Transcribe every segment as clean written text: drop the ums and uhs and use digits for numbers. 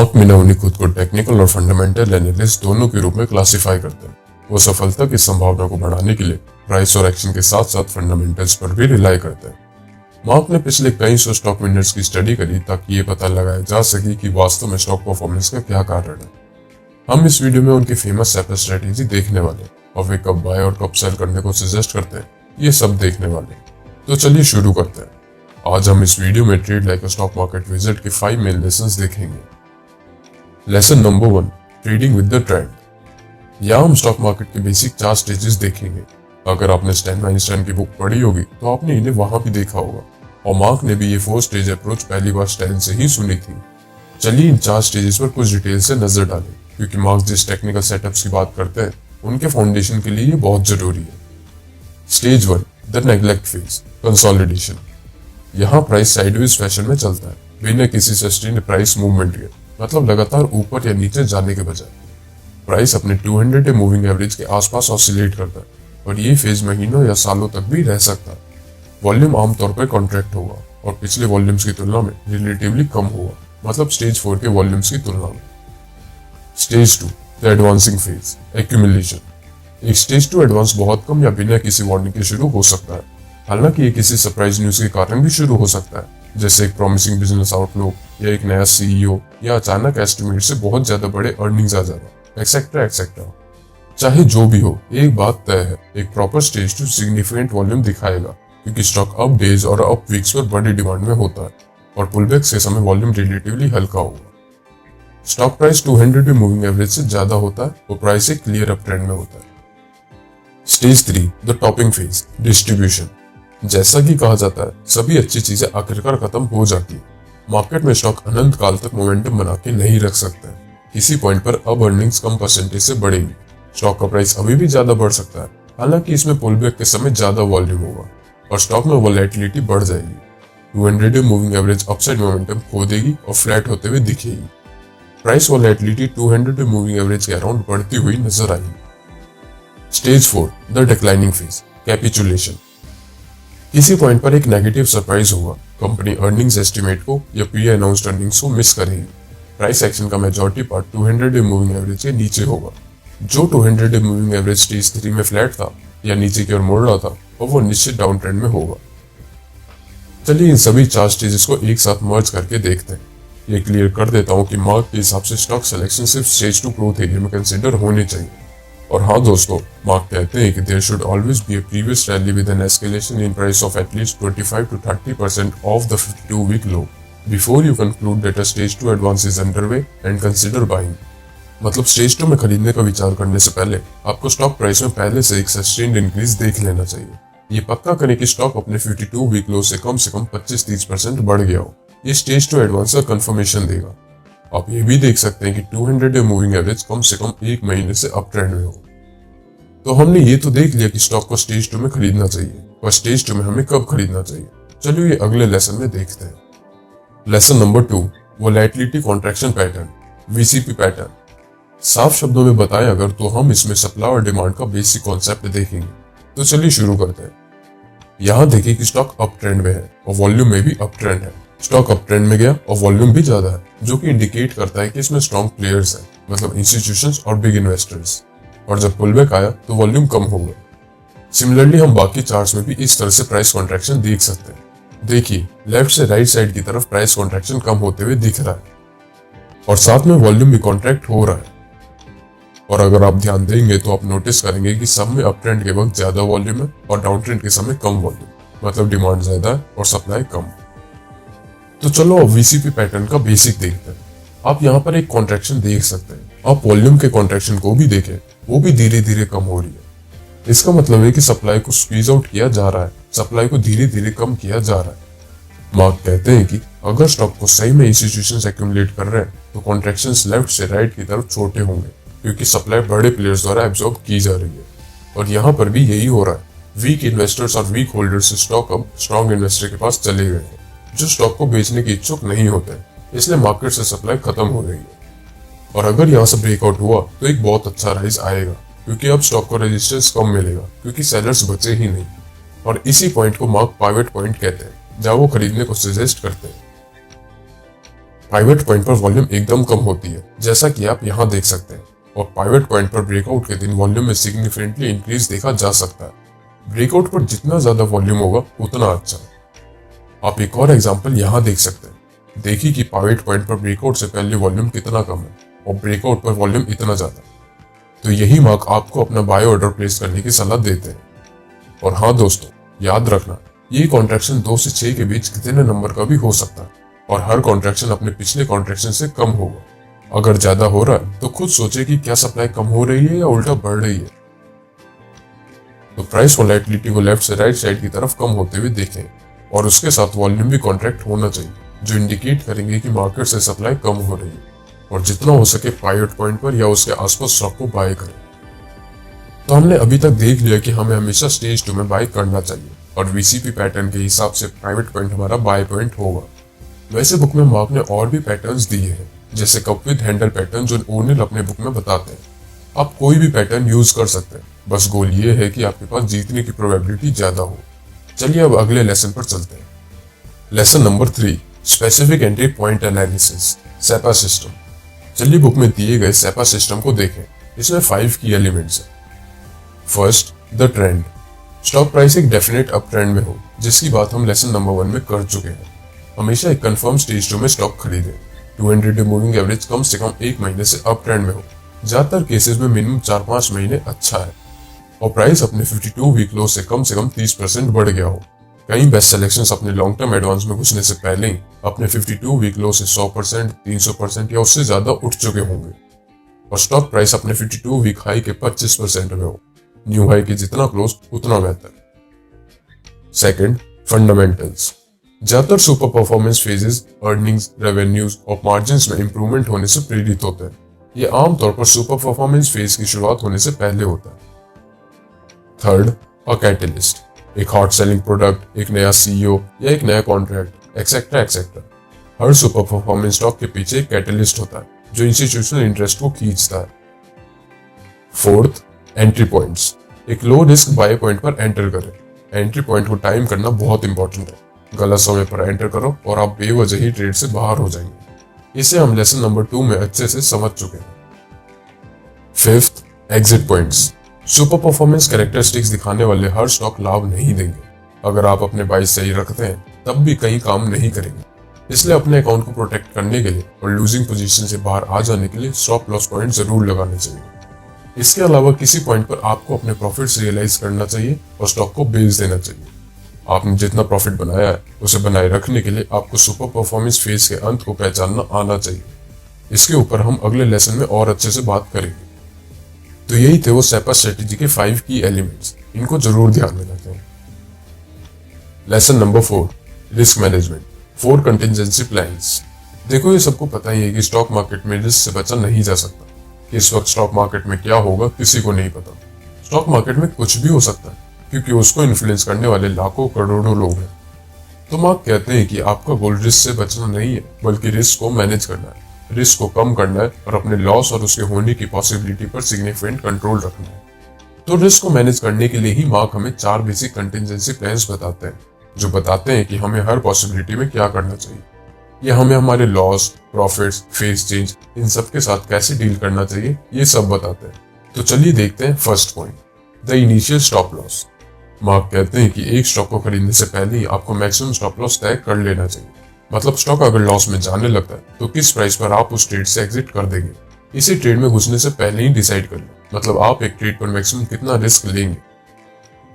Mark मिनोनी खुद को technical और फंडामेंटल एनालिस्ट दोनों के रूप में क्लासिफाई करते हैं। वो सफलता की संभावना को बढ़ाने के लिए प्राइस और एक्शन के साथ साथ फंडामेंटल्स पर भी रिलाई करते हैं। मार्क ने पिछले कई सौ स्टॉक विनर्स की स्टडी करी ताकि ये पता लगाया जा सके कि वास्तव में स्टॉक परफॉर्मेंस का क्या कारण है। हम इस वीडियो में उनकी फेमस सेपर स्ट्रेटेजी देखने वाले और वे कब बाय और कब सेल करने को सजेस्ट करते हैं, ये सब देखने वाले। तो चलिए शुरू करते हैं। आज हम इस वीडियो में trade like a stock market visit के 5 मेन लेसन्स देखेंगे। Lesson number 1, trading with the trend. यहाँ हम स्टॉक मार्केट के बेसिक 4 स्टेजेस देखेंगे। अगर आपने स्टैन आइंस्टाइन की बुक पढ़ी होगी तो आपने इन्हें वहां भी देखा होगा, और मार्क ने भी ये 4 स्टेज अप्रोच पहली बार स्टैन से ही सुनी थी। चलिए इन 4 स्टेजेस पर कुछ डिटेल से नजर डालें, क्योंकि मार्क जिस टेक्निकल सेटअप्स की बात करते हैं उनके फाउंडेशन के लिए ये बहुत जरूरी है। Stage 1, the neglect phase, consolidation. यहाँ प्राइस साइडवेज फैशन में चलता है, बिना किसी सस्टेन्ड प्राइस मूवमेंट के, मतलब लगातार ऊपर या नीचे जाने के बजाय। प्राइस अपने 200 डे मूविंग एवरेज के आसपास ऑसिलेट करता है, और ये फेज महीनों या सालों तक भी रह सकता है। वॉल्यूम आमतौर पर कॉन्ट्रैक्ट होगा और पिछले वॉल्यूम्स की तुलना में रिलेटिवली कम होगा, मतलब स्टेज 4 के वॉल्यूम्स की तुलना में। Stage 2, the advancing phase, accumulation. एक स्टेज 2 एडवांस बहुत कम या बिना किसी वार्निंग के शुरू हो सकता है। हालांकि ये किसी सरप्राइज न्यूज के कारण भी शुरू हो सकता है, जैसे एक प्रॉमिसिंग बिजनेस आउटलुक या एक नया सीईओ या अचानक एस्टिमेट से बहुत ज्यादा बड़े अर्निंग्स आ जाना, एक्सेट्रा एक्सेट्रा। चाहे जो भी हो, एक बात तय है, एक प्रॉपर स्टेज 2 सिग्निफिकेंट वॉल्यूम दिखाएगा, क्योंकि स्टॉक अप डेज और अप वीक्स पर बड़ी डिमांड में होता है, और पुलबैक्स के समय वॉल्यूम रिलेटिवली हल्का होगा। Stock price 200 day moving average से ज्यादा होता है और प्राइस एक क्लियर अप ट्रेंड में होता है। Stage 3, the topping phase, distribution. जैसा कि कहा जाता है, सभी अच्छी चीजें आखिरकार खत्म हो जाती है। मार्केट में स्टॉक अनंत काल तक मोमेंटम बना के नहीं रख सकते। किसी पॉइंट पर अब अर्निंग्स कम परसेंटेज से बढ़ेगी, स्टॉक का प्राइस अभी भी ज्यादा बढ़ सकता है, हालांकि इसमें पुलबैक के समय ज्यादा वॉल्यूम होगा और स्टॉक में वोलेटिलिटी बढ़ जाएगी। 200 day moving average upside momentum खो देगी और फ्लैट होते हुए दिखेगी। Price volatility 200 day moving average के अराउंड बढ़ती हुई नजर आएगी। Stage 4, the declining phase, capitulation. किसी पॉइंट पर एक नेगेटिव सरप्राइज होगा, कंपनी अर्निंग्स एस्टिमेट को या प्री अनाउंस्ड अर्निंग्स को मिस करेगी। प्राइस एक्शन का majority part 200 day moving average के नीचे होगा। जो 200 डे मूविंग एवरेज स्टेज 3 में फ्लैट था या नीचे की ओर मुड़ रहा था, और वो निश्चित डाउन ट्रेंड में होगा। चलिए इन सभी 4 स्टेजेस को एक साथ मर्ज करके देखते हैं। ये क्लियर कर देता हूँ कि मार्क के हिसाब से स्टॉक सिलेक्शन सिर्फ स्टेज 2 ग्रोथ एरिया में कंसिडर होनी चाहिए। और हाँ दोस्तों, मार्क कहते हैं कि there should always be a previous rally with an escalation in price of at least 25 to 30% of the 52 week low before you conclude that a stage 2 advance is underway and consider buying. मतलब stage 2 में खरीदने का विचार करने से पहले आपको stock price में पहले से एक सस्टेन्ड इंक्रीज देख लेना चाहिए। ये पक्का करें कि स्टॉक अपने 52 वीक लो से कम 25-30% बढ़ गया हो। ये स्टेज 2 एडवांस का कंफर्मेशन देगा। आप ये भी देख सकते हैं कि 200 डे मूविंग एवरेज कम से कम 1 महीने से अप ट्रेंड में हो। तो हमने ये तो देख लिया कि स्टॉक को स्टेज 2 में खरीदना चाहिए, और स्टेज 2 में हमें कब खरीदना चाहिए। चलिए ये अगले लेसन में देखते हैं। Lesson number 2, volatility contraction pattern, VCP pattern. साफ शब्दों में बताएं अगर, तो हम इसमें सप्लाई और डिमांड का बेसिक कॉन्सेप्ट देखेंगे। तो चलिए शुरू करते हैं। यहाँ देखिए कि स्टॉक अप ट्रेंड में है और वॉल्यूम में भी अप ट्रेंड है। स्टॉक अप ट्रेंड में गया और वॉल्यूम भी ज्यादा है, जो कि इंडिकेट करता है कि इसमें स्ट्रॉन्ग प्लेयर्स हैं, मतलब इंस्टीट्यूशंस और बिग इन्वेस्टर्स। और जब पुलबैक आया तो वॉल्यूम कम हो गया। सिमिलरली हम बाकी चार्ट्स में भी इस तरह से प्राइस कॉन्ट्रैक्शन देख सकते हैं। देखिए लेफ्ट से राइट साइड की तरफ प्राइस कॉन्ट्रैक्शन कम होते हुए दिख रहा है, और साथ में वॉल्यूम भी कॉन्ट्रैक्ट हो रहा है। और अगर आप ध्यान देंगे तो आप नोटिस करेंगे कि सब में अप ट्रेंड के वक्त ज्यादा वॉल्यूम है और डाउन ट्रेंड के समय कम वॉल्यूम, मतलब डिमांड ज्यादा है और सप्लाई कम। तो चलो अब वीसीपी पैटर्न का बेसिक देखते हैं। आप यहाँ पर एक कॉन्ट्रैक्शन देख सकते हैं। आप वॉल्यूम के कॉन्ट्रैक्शन को भी देखें, वो भी धीरे धीरे कम हो रही है। इसका मतलब है कि सप्लाई को स्क्वीज आउट किया जा रहा है, सप्लाई को धीरे धीरे कम किया जा रहा है। मार्क कहते हैं कि अगर स्टॉक को सही में इंस्टीट्यूशंस एक्यूमुलेट कर रहे हैं तो कॉन्ट्रैक्शंस लेफ्ट से राइट की तरफ छोटे होंगे, क्योंकि सप्लाई बड़े प्लेयर्स द्वारा एब्जॉर्ब की जा रही है। और यहाँ पर भी यही हो रहा है। वीक इन्वेस्टर्स और वीक होल्डर्स से स्टॉक अब स्ट्रॉन्ग इन्वेस्टर के पास चले गए हैं, जो स्टॉक को बेचने की इच्छुक नहीं होते, इसलिए मार्केट से सप्लाई खत्म हो रही है। और अगर यहाँ से ब्रेकआउट हुआ तो एक बहुत अच्छा राइज आएगा, क्योंकि अब स्टॉक को रेजिस्टेंस कम मिलेगा, क्योंकि सेलर्स बचे ही नहीं। और इसी पॉइंट को मार्क पाइवट पॉइंट कहते हैं, जहां वो खरीदने को सजेस्ट करते हैं। पाइवट पॉइंट पर वॉल्यूम एकदम कम होती है, जैसा कि आप यहाँ देख सकते हैं, और पाइवट पॉइंट पर ब्रेकआउट के दिन वॉल्यूम में सिग्निफिकेंटली इंक्रीज देखा जा सकता है। ब्रेकआउट पर जितना ज्यादा वॉल्यूम होगा उतना अच्छा। आप एक और एग्जांपल यहाँ देख सकते हैं। देखिए कि पाइवट पॉइंट पर ब्रेकआउट से पहले वॉल्यूम कितना कम है और ब्रेकआउट पर वॉल्यूम इतना ज्यादा। तो यही मार्क आपको अपना बाय ऑर्डर प्लेस करने की सलाह देते हैं। और हाँ दोस्तों, याद रखना, ये कॉन्ट्रैक्शन 2 से 6 के बीच कितने नंबर का भी हो सकता है और हर कॉन्ट्रैक्शन अपने पिछले कॉन्ट्रैक्शन से कम होगा। अगर ज्यादा हो रहा है तो खुद सोचे कि क्या सप्लाई कम हो रही है या उल्टा बढ़ रही है। तो प्राइस वोलेटिलिटी को लेफ्ट से राइट साइड की तरफ कम होते हुए देखें और उसके साथ वॉल्यूम भी कॉन्ट्रैक्ट होना चाहिए, जो इंडिकेट करेंगे कि मार्केट से सप्लाई कम हो रही है। और जितना हो सके पाइवट पॉइंट पर या उसके आसपास स्टॉक को बाय करें। तो हमने अभी तक देख लिया कि हमें हमेशा स्टेज 2 में बाय करना चाहिए और वीसीपी पैटर्न के हिसाब से प्राइवेट पॉइंट हमारा बाय पॉइंट होगा। वैसे बुक में मार्क ने और भी पैटर्न्स दिए हैं, जैसे कप विद हैंडल पैटर्न, जो ओनिल अपने बुक में बताते हैं। आप कोई भी पैटर्न यूज कर सकते हैं, बस गोल ये है कि आपके पास जीतने की प्रोबेबिलिटी ज्यादा हो। चलिए अब अगले लेसन पर चलते हैं। Lesson number 3, specific entry point analysis, SEPA system. चलिए बुक में दिए गए सेपा सिस्टम को देखें। इसमें 5 की एलिमेंट्स हैं। First, the trend. Stock price एक डेफिनेट अप ट्रेंड में हो, जिसकी बात हम लेसन नंबर 1 में कर चुके हैं। हमेशा एक कंफर्म स्टेज 2 में स्टॉक खरीदें। 200 डे मूविंग एवरेज कम से कम 1 महीने से अप ट्रेंड में हो। ज्यादातर केसेस में मिनिमम 4-5 महीने अच्छा है और प्राइस अपने 52 वीक लो से कम 30% बढ़ गया हो। कई बेस्ट सिलेक्शंस अपने लॉन्ग टर्म एडवांस में घुसने से पहले ही अपने 52 वीक लो से 100%, 300% या उससे ज्यादा उठ चुके होंगे और स्टॉक प्राइस अपने 52 वीक हाई के 25% में हो। न्यू हाई के जितना क्लोज उतना बेहतर। Second, fundamentals. ज्यादातर super performance phases earnings, revenues और मार्जिन्स में इंप्रूवमेंट होने से प्रेरित होते हैं। ये आमतौर पर सुपर परफॉर्मेंस फेज की शुरुआत होने से पहले होता है। Third, a catalyst. एक हॉट सेलिंग प्रोडक्ट, एक नया सीईओ या एक नया कॉन्ट्रैक्ट, एक्सेट्रा एक्सेट्रा। हर सुपर परफॉर्मेंस स्टॉक के पीछे एक कैटलिस्ट होता है जो इंस्टीट्यूशनल इंटरेस्ट को खींचता है। Fourth, entry points. एक लो रिस्क बाय पॉइंट पर एंटर करें। एंट्री पॉइंट को टाइम करना बहुत इंपॉर्टेंट है। गलत समय पर एंटर करो और आप बेवजह ही ट्रेड से बाहर हो जाएंगे। इसे हम लेसन नंबर 2 में अच्छे से समझ चुके हैं। Fifth, exit points. Super performance characteristics दिखाने वाले हर स्टॉक लाभ नहीं देंगे। अगर आप अपने बाय सही रखते हैं तब भी कहीं काम नहीं करेंगे। इसलिए अपने अकाउंट को प्रोटेक्ट करने के लिए और लूजिंग पोजीशन से बाहर आ जाने के लिए स्टॉप लॉस पॉइंट जरूर लगाने चाहिए। इसके अलावा किसी पॉइंट पर आपको अपने प्रॉफिट्स रियलाइज करना चाहिए और स्टॉक को बेच देना चाहिए। आपने जितना प्रॉफिट बनाया है उसे बनाए रखने के लिए आपको सुपर परफॉर्मेंस फेज के अंत को पहचानना आना चाहिए। इसके ऊपर हम अगले लेसन में और अच्छे से बात करेंगे। तो यही थे वो सेपा स्ट्रेटेजी के 5 की एलिमेंट्स। इनको जरूर ध्यान में रखें। Lesson number 4, risk management, 4 contingency plans. देखो, ये सबको पता ही है कि स्टॉक मार्केट में रिस्क से बचा नहीं जा सकता। इस वक्त स्टॉक मार्केट में क्या होगा किसी को नहीं पता। स्टॉक मार्केट में कुछ भी हो सकता है क्योंकि उसको इन्फ्लुएंस करने वाले लाखों करोड़ों लोग हैं। तो मार्क कहते हैं कि आपका गोल रिस्क से बचना नहीं है, बल्कि रिस्क को मैनेज करना है, रिस्क को कम करना है और अपने लॉस और उसके होने की पॉसिबिलिटी पर सिग्निफिकेंट कंट्रोल रखना है। तो रिस्क को मैनेज करने के लिए ही मार्क हमें 4 बेसिक कंटिजेंसी प्लान्स बताते हैं, जो बताते हैं कि हमें हर पॉसिबिलिटी में क्या करना चाहिए। ये हमें हमारे लॉस, प्रॉफिट्स, फेस चेंज, इन सब के साथ कैसे डील करना चाहिए, ये सब बताते हैं। तो चलिए देखते हैं first point, the initial stop loss. Mark कहते हैं कि एक स्टॉक को खरीदने से पहले ही आपको मैक्सिमम स्टॉप लॉस तय कर लेना चाहिए। मतलब स्टॉक अगर लॉस में जाने लगता है तो किस प्राइस पर आप उस ट्रेड से एग्जिट कर देंगे, इसी ट्रेड में घुसने से पहले ही डिसाइड कर लें। मतलब आप एक ट्रेड पर मैक्सिमम कितना रिस्क लेंगे।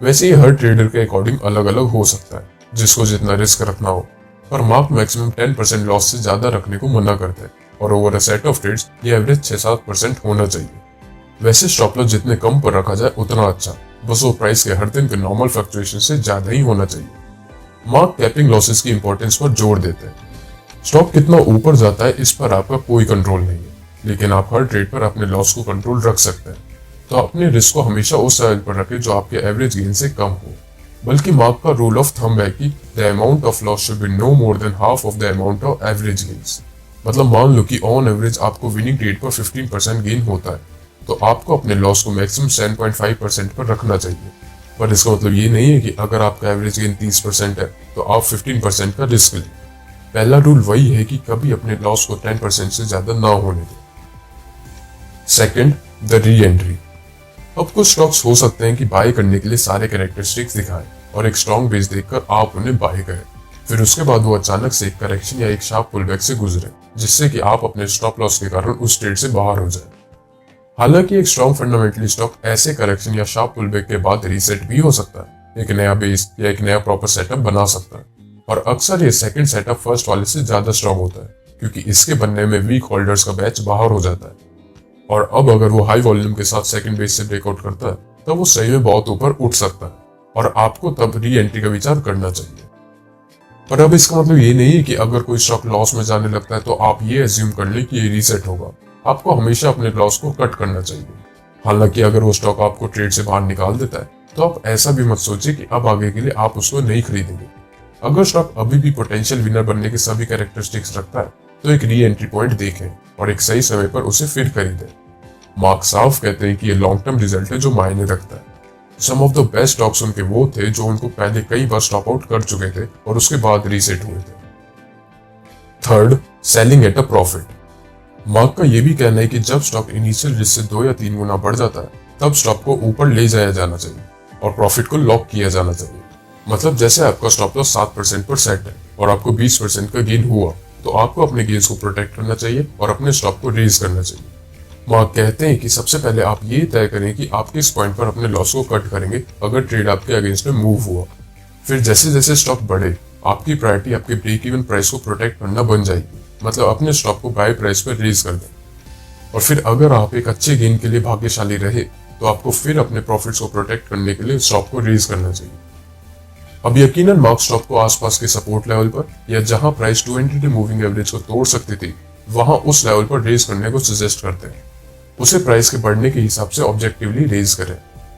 वैसे ही हर ट्रेडर के अकॉर्डिंग अलग अलग हो सकता है, जिसको जितना रिस्क रखना हो, पर मार्क मैक्सिमम 10% लॉस से ज्यादा रखने को मना करते हैं और over a set of trades ये एवरेज 6-7% होना चाहिए। वैसे स्टॉप लॉस जितने कम पर रखा जाए उतना अच्छा, बस वो प्राइस के हर दिन के नॉर्मल फ्लक्चुएशन से ज्यादा ही होना चाहिए। मार्क कैपिंग लॉसेस की इंपॉर्टेंस पर जोर देते हैं। स्टॉक कितना ऊपर जाता है इस पर आपका कोई कंट्रोल नहीं है, लेकिन आप हर ट्रेड पर अपने लॉस को कंट्रोल रख सकते हैं। तो अपने रिस्क को हमेशा उस लेवल पर रखें जो आपके एवरेज गेन से कम हो। बल्कि मार्क का रूल ऑफ थंब है कि the amount of loss should be no more than half of the amount of average gains. मतलब मान लो कि ऑन एवरेज आपको विनिंग ट्रेड पर 15% गेन होता है, तो आपको अपने लॉस को मैक्सिमम 7.5% पर रखना चाहिए। पर इसका मतलब ये नहीं है कि अगर आपका एवरेज गेन 30% है तो आप 15% का रिस्क लें। पहला रूल वही है कि कभी अपने लॉस को 10% से ज्यादा ना होने दें। Second, the re entry. अब कुछ स्टॉक्स हो सकते हैं कि बाय करने के लिए सारे कैरेक्टरिस्टिक्स दिखाएं और एक स्ट्रॉन्ग बेस देखकर आप उन्हें बाय करें, फिर उसके बाद वो अचानक से एक करेक्शन या एक शार्प पुलबैक से गुजरे, जिससे कि आप अपने स्टॉप लॉस के कारण उस ट्रेड से बाहर हो जाए। हालांकि एक स्ट्रॉन्ग फंडामेंटली स्टॉक ऐसे करेक्शन या शार्प पुलबैक के बाद रीसेट भी हो सकता है, एक नया बेस या एक नया प्रॉपर सेटअप बना सकता है, और अक्सर ये सेकंड सेटअप फर्स्ट वाले से ज्यादा स्ट्रॉन्ग होता है, क्योंकि इसके बनने में वीक होल्डर्स का बैच बाहर हो जाता है। और अब अगर वो हाई वॉल्यूम के साथ सेकंड बेस से ब्रेकआउट करता है, तब वो सही में बहुत ऊपर उठ सकता है, और आपको तब री एंट्री का विचार करना चाहिए। पर अब इसका मतलब ये नहीं है कि अगर कोई स्टॉक लॉस में जाने लगता है तो आप ये एज्यूम कर ले कि ये रीसेट होगा। आपको हमेशा अपने लॉस को कट करना चाहिए। हालांकि अगर वो स्टॉक आपको ट्रेड से बाहर निकाल देता है, तो आप ऐसा भी मत सोचिए कि अब आगे के लिए आप उसको नहीं खरीदेंगे। अगर स्टॉक अभी भी पोटेंशियल विनर बनने के सभी कैरेक्टरिस्टिक्स रखता है, तो एक री एंट्री पॉइंट देखें और एक सही समय पर उसे फिर खरीदें। मार्क साफ कहते हैं कि ये लॉन्ग टर्म रिजल्ट है जो मायने रखता है। सम ऑफ द बेस्ट स्टॉक्स उनके वो थे जो उनको पहले कई बार स्टॉप आउट कर चुके थे और उसके बाद रीसेट हुए थे। Third, selling at a profit. Mark का यह भी कहना है कि जब स्टॉक इनिशियल रिस्क से 2 या 3 गुना बढ़ जाता है, तब स्टॉक को ऊपर ले जाया जाना चाहिए और प्रॉफिट को लॉक किया जाना चाहिए। मतलब जैसे आपका स्टॉप लॉस 7% पर सेट है और आपको 20% का गेन हुआ, तो आपको अपने गेन्स को प्रोटेक्ट करना चाहिए और अपने स्टॉप को रेज करना चाहिए। मार्क कहते हैं कि सबसे पहले आप ये तय करें कि आप किस पॉइंट पर अपने लॉस को कट करेंगे अगर ट्रेड आपके अगेंस्ट में मूव हुआ। फिर जैसे जैसे स्टॉक बढ़े, आपकी प्रायोरिटी आपके ब्रेक इवन प्राइस को प्रोटेक्ट करना बन जाएगी। मतलब अपने स्टॉक को बाय प्राइस पर रेज कर दें। और फिर अगर आप एक अच्छे गेन के लिए भाग्यशाली रहे, तो आपको फिर अपने प्रॉफिट्स को प्रोटेक्ट करने के लिए स्टॉक को रेज करना चाहिए। अब यकीनन मार्क स्टॉक को आसपास के सपोर्ट लेवल पर या जहां प्राइस 200 डे मूविंग एवरेज को तोड़ सकती थी, वहां उस लेवल पर रेज करने को सजेस्ट करते हैं। उसे प्राइस के बढ़ने के हिसाब से ऑब्जेक्टिवली रेज करें,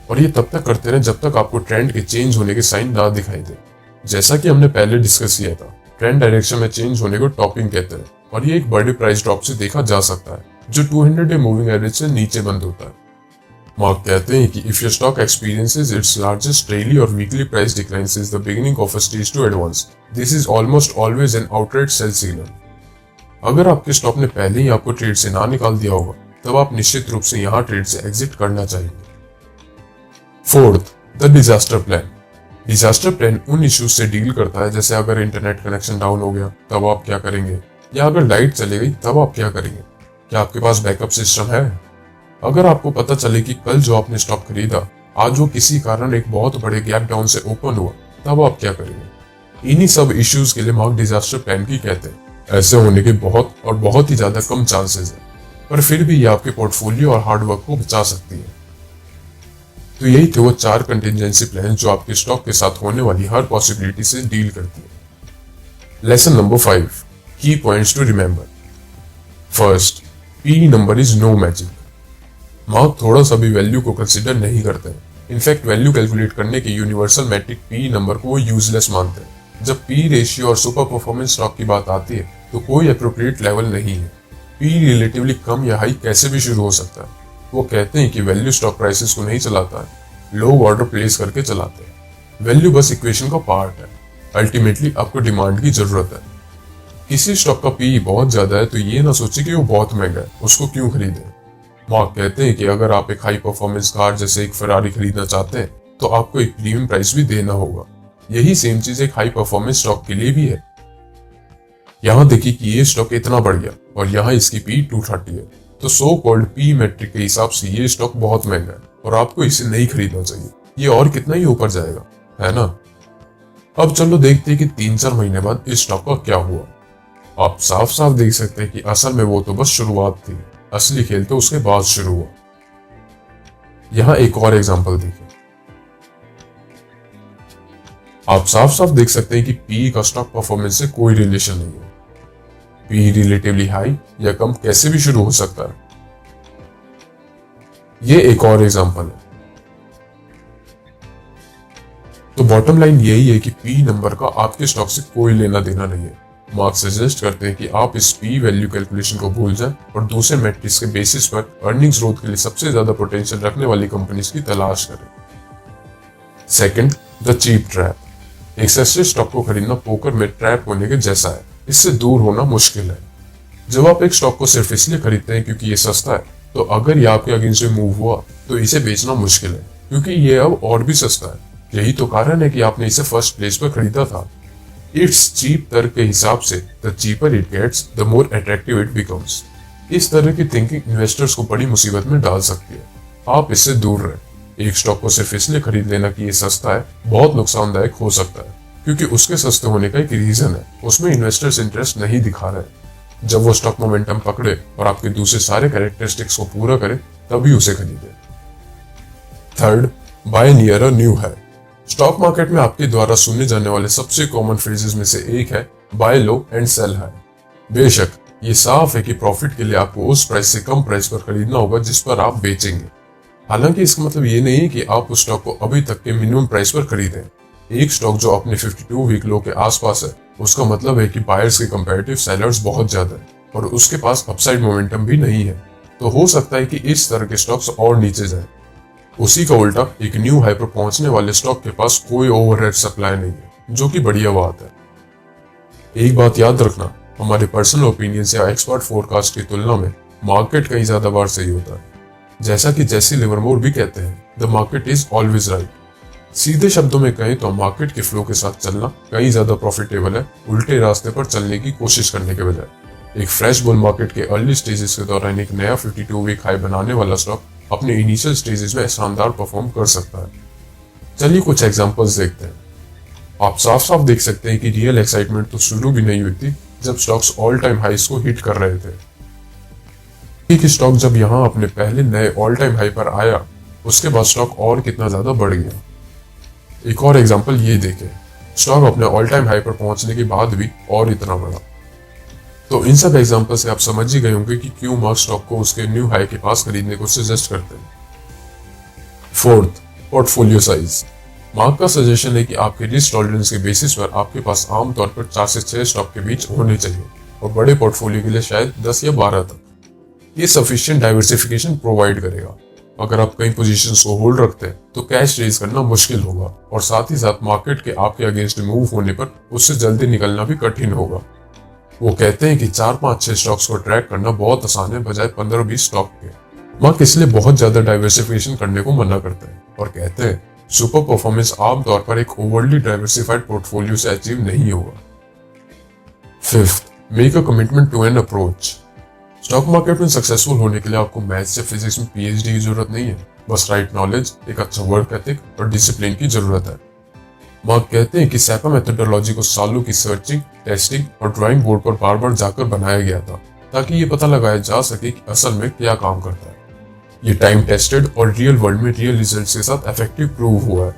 और ये तब तक करते रहें जब तक आपको ट्रेंड के चेंज होने के साइन ना दिखाई दे। जैसा कि हमने पहले डिस्कस किया था, ट्रेंड डायरेक्शन में चेंज होने को टॉपिंग कहते हैं, और ये एक बड़े प्राइस ड्रॉप से देखा जा सकता है जो 200 डे मूविंग एवरेज से नीचे बंद होता है। मार्क कहते हैं कि if your stock experiences its largest daily और weekly price decline since the beginning of a stage two advance, this is almost always an outright sell signal. अगर आपके स्टॉक ने पहले ही आपको ट्रेड से ना निकाल दिया होगा, तब आप निश्चित रूप से यहां ट्रेड से एग्जिट करना चाहिए। Fourth, the disaster plan. Disaster plan उन इश्यूज से डील करता है, जैसे अगर इंटरनेट कनेक्शन डाउन हो गया तब आप क्या करेंगे, या अगर लाइट चली गई तब आप क्या करेंगे। क्या आपके पास बैकअप सिस्टम है? अगर आपको पता चले कि कल जो आपने स्टॉक खरीदा आज वो किसी कारण एक बहुत बड़े गैप डाउन से ओपन हुआ, तब आप क्या करेंगे। इन्हीं सब इश्यूज के लिए मार्क डिजास्टर प्लान की कहते हैं। ऐसे होने के बहुत ही ज्यादा कम चांसेस है, पर फिर भी ये आपके पोर्टफोलियो और हार्डवर्क को बचा सकती है। तो यही थे वो 4 कंटिजेंसी प्लान जो आपके स्टॉक के साथ होने वाली हर पॉसिबिलिटी से डील करती है। Lesson number 5, key points to remember. First, P number is no magic. Mark थोड़ा सा भी वैल्यू को कंसिडर नहीं करते हैं। इनफैक्ट वैल्यू कैलकुलेट करने के यूनिवर्सल मैट्रिक पी नंबर को वो यूजलेस मानते हैं। जब पी रेशियो और सुपर परफॉर्मेंस स्टॉक की बात आती है, तो कोई अप्रोप्रिएट लेवल नहीं है। पी रिलेटिवली कम या हाई कैसे भी शुरू हो सकता है। वो कहते हैं कि वैल्यू स्टॉक प्राइसेस को नहीं चलाता है, लोग ऑर्डर प्लेस करके चलाते हैं। वैल्यू बस इक्वेशन का पार्ट है। अल्टीमेटली आपको डिमांड की जरूरत है। किसी स्टॉक का पी बहुत ज्यादा है तो ये ना सोचे कि वो बहुत महंगा है, उसको क्यों खरीदें। मार्क कहते हैं कि अगर आप एक हाई परफॉर्मेंस कार जैसे एक फरारी खरीदना चाहते हैं, तो आपको एक प्रीमियम प्राइस भी देना होगा। यही सेम चीज एक हाई परफॉर्मेंस स्टॉक के लिए भी है। यहाँ देखिए कि ये स्टॉक इतना बढ़ गया और यहाँ इसकी पी 230 है, तो सो कॉल्ड पी मैट्रिक के हिसाब से ये स्टॉक बहुत महंगा है और आपको इसे नहीं खरीदना चाहिए। ये और कितना ही ऊपर जाएगा, है ना। अब चलो देखते हैं कि 3-4 महीने बाद इस स्टॉक का क्या हुआ। आप साफ साफ देख सकते हैं कि असल में वो तो बस शुरुआत थी, असली खेल तो उसके बाद शुरू हुआ। यहाँ एक और एग्जांपल देखिए। आप साफ साफ देख सकते हैं कि पी का स्टॉक परफॉर्मेंस से कोई रिलेशन नहीं है। पी रिलेटिवली हाई या कम कैसे भी शुरू हो सकता है। ये एक और एग्जांपल है। तो बॉटम लाइन यही है कि पी नंबर का आपके स्टॉक से कोई लेना देना नहीं है। मार्क सजेस्ट करते हैं कि आप इस पी वैल्यू कैलकुलेशन को भूल जाएं और दूसरे मैट्रिक्स के बेसिस पर अर्निंग्स ग्रोथ के लिए सबसे ज्यादा पोटेंशियल रखने वाली कंपनीज की तलाश करें। Second, the cheap trap. एक सस्ते स्टॉक को खरीदना पोकर में ट्रैप होने के जैसा है। इससे दूर होना मुश्किल है। जब आप एक स्टॉक को सिर्फ इसलिए खरीदते हैं क्योंकि ये सस्ता है, तो अगर ये आपके अगेंस्ट में मूव हुआ तो इसे बेचना मुश्किल है, क्योंकि ये अब और भी सस्ता है। यही तो कारण है कि आपने इसे फर्स्ट प्लेस पर खरीदा था। इट्स चीप तर्क के हिसाब से the cheaper it gets the more attractive it becomes. इस तरह की थिंकिंग इन्वेस्टर्स को बड़ी मुसीबत में डाल सकती है। आप इससे दूर रहें। एक स्टॉक को सिर्फ इसलिए खरीद लेना कि ये सस्ता है बहुत नुकसानदायक हो सकता है, क्योंकि उसके सस्ते होने का एक रीजन है, उसमें इन्वेस्टर्स इंटरेस्ट नहीं दिखा रहे। जब वो स्टॉक मोमेंटम पकड़े और आपके दूसरे सारे कैरेक्टरिस्टिक्स को पूरा करे, तभी उसे खरीदे। Third, buy near a new high. Stock market में आपके द्वारा सुने जाने वाले सबसे कॉमन फ्रेजेस में से एक है buy low and sell high. बेशक ये साफ है कि प्रॉफिट के लिए आपको उस प्राइस से कम प्राइस पर खरीदना होगा जिस पर आप बेचेंगे। हालांकि इसका मतलब ये नहीं है कि आप उस स्टॉक को अभी तक के मिनिमम प्राइस पर खरीदें। एक स्टॉक जो अपने 52 वीक लो के आसपास है, उसका मतलब है कि बायर्स के कंपैरेटिव सेलर्स बहुत ज्यादा है और उसके पास अपसाइड मोमेंटम भी नहीं है। तो हो सकता है कि इस तरह के स्टॉक्स और नीचे जाए। उसी का उल्टा एक न्यू हाई पर पहुंचने वाले स्टॉक के पास कोई ओवरहेड सप्लाई नहीं है, जो कि बढ़िया बात है। एक बात याद रखना, हमारे पर्सनल ओपिनियंस या एक्सपर्ट फोरकास्ट की तुलना में मार्केट कहीं ज्यादा बार सही होता है। जैसा कि जेसी लिवरमोर भी कहते हैं, the market is always right. सीधे शब्दों में कहें तो मार्केट के फ्लो के साथ चलना कहीं ज्यादा प्रॉफिटेबल है उल्टे रास्ते पर चलने की कोशिश करने के बजाय। एक फ्रेश बुल मार्केट के अर्ली स्टेजेस के दौरान एक नया 52 वीक हाई बनाने वाला स्टॉक अपने इनिशियल स्टेजेस में शानदार परफॉर्म कर सकता है। चलिए कुछ एग्जांपल्स देखते हैं। आप साफ साफ देख सकते हैं कि रियल एक्साइटमेंट तो शुरू भी नहीं हुई थी जब स्टॉक्स ऑल टाइम हाईस को हिट कर रहे थे। एक स्टॉक जब यहां अपने पहले नए ऑल टाइम हाई पर आया, उसके बाद स्टॉक और कितना ज्यादा बढ़ गया। एक और एग्जांपल ये देखें, स्टॉक अपने ऑल टाइम हाई पर पहुंचने के बाद भी और इतना बढ़ा। तो इन सब एग्जांपल से आप समझ ही गए होंगे कि क्यों मार्क स्टॉक को उसके न्यू हाई के पास खरीदने को सजेस्ट करते हैं। Fourth, portfolio size. मार्क का सजेशन है कि आपके रिस्क टॉलरेंस के बेसिस पर आपके पास आमतौर पर 4 से 6 स्टॉक के बीच होने चाहिए और बड़े पोर्टफोलियो के लिए शायद 10 या 12 तक। ये सफिशिएंट डाइवर्सिफिकेशन प्रोवाइड करेगा। अगर आप कई पोजीशंस को होल्ड रखते हैं तो कैश रेज करना मुश्किल होगा और साथ ही साथ मार्केट के आपके अगेंस्ट मूव होने पर उससे जल्दी निकलना भी कठिन होगा। वो कहते हैं कि 4-5-6 स्टॉक्स को ट्रैक करना बहुत आसान है बजाय 15-20 स्टॉक के। मार्क इसलिए बहुत ज्यादा डाइवर्सिफिकेशन करने को मना करते हैं और कहते हैं सुपर परफॉर्मेंस आमतौर पर एक ओवरली डाइवर्सिफाइड पोर्टफोलियो से अचीव नहीं होगा। Fifth, make a commitment to an approach. Stock market में सक्सेसफुल होने के लिए आपको मैथ्स या फिजिक्स में पीएचडी की जरूरत नहीं है, बस राइट नॉलेज, एक अच्छा वर्क एथिक और डिसिप्लिन की जरूरत है। मार्क कहते हैं कि सैपा मेथोडोलॉजी को सालों की सर्चिंग, टेस्टिंग और ड्राइंग बोर्ड पर बार बार जाकर बनाया गया था ताकि ये पता लगाया जा सके कि असल में क्या काम करता है। ये टाइम टेस्टेड और रियल वर्ल्ड में रियल रिजल्ट्स के साथ इफेक्टिव प्रूव हुआ है।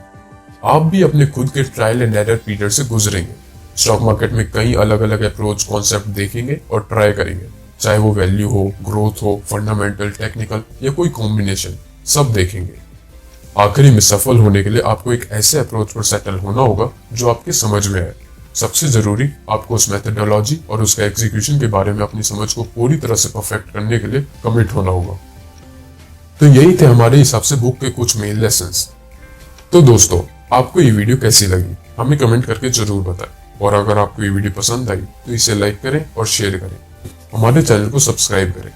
आप भी अपने खुद के ट्रायल एंड एरर पीरियड से गुजरेंगे। स्टॉक मार्केट में कई अलग अलग अप्रोच कॉन्सेप्ट देखेंगे और ट्राई करेंगे, चाहे वो वैल्यू हो, ग्रोथ हो, फंडामेंटल, टेक्निकल या कोई कॉम्बिनेशन, सब देखेंगे। आखिरी में सफल होने के लिए आपको एक ऐसे अप्रोच पर सेटल होना होगा जो आपके समझ में है। सबसे जरूरी, आपको उस मेथोडोलॉजी और उसका एग्जीक्यूशन के बारे में अपनी समझ को पूरी तरह से परफेक्ट करने के लिए कमिट होना होगा। तो यही थे हमारे हिसाब से बुक के कुछ मेन लेसन्स। तो दोस्तों, आपको ये वीडियो कैसी लगी हमें कमेंट करके जरूर बताएं और अगर आपको ये वीडियो पसंद आई तो इसे लाइक करें और शेयर करें। हमारे चैनल को सब्सक्राइब करें।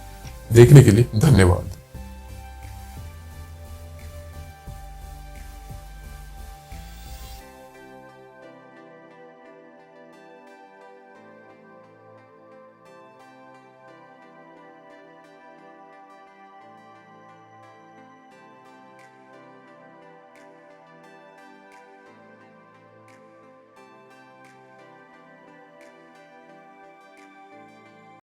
देखने के लिए धन्यवाद।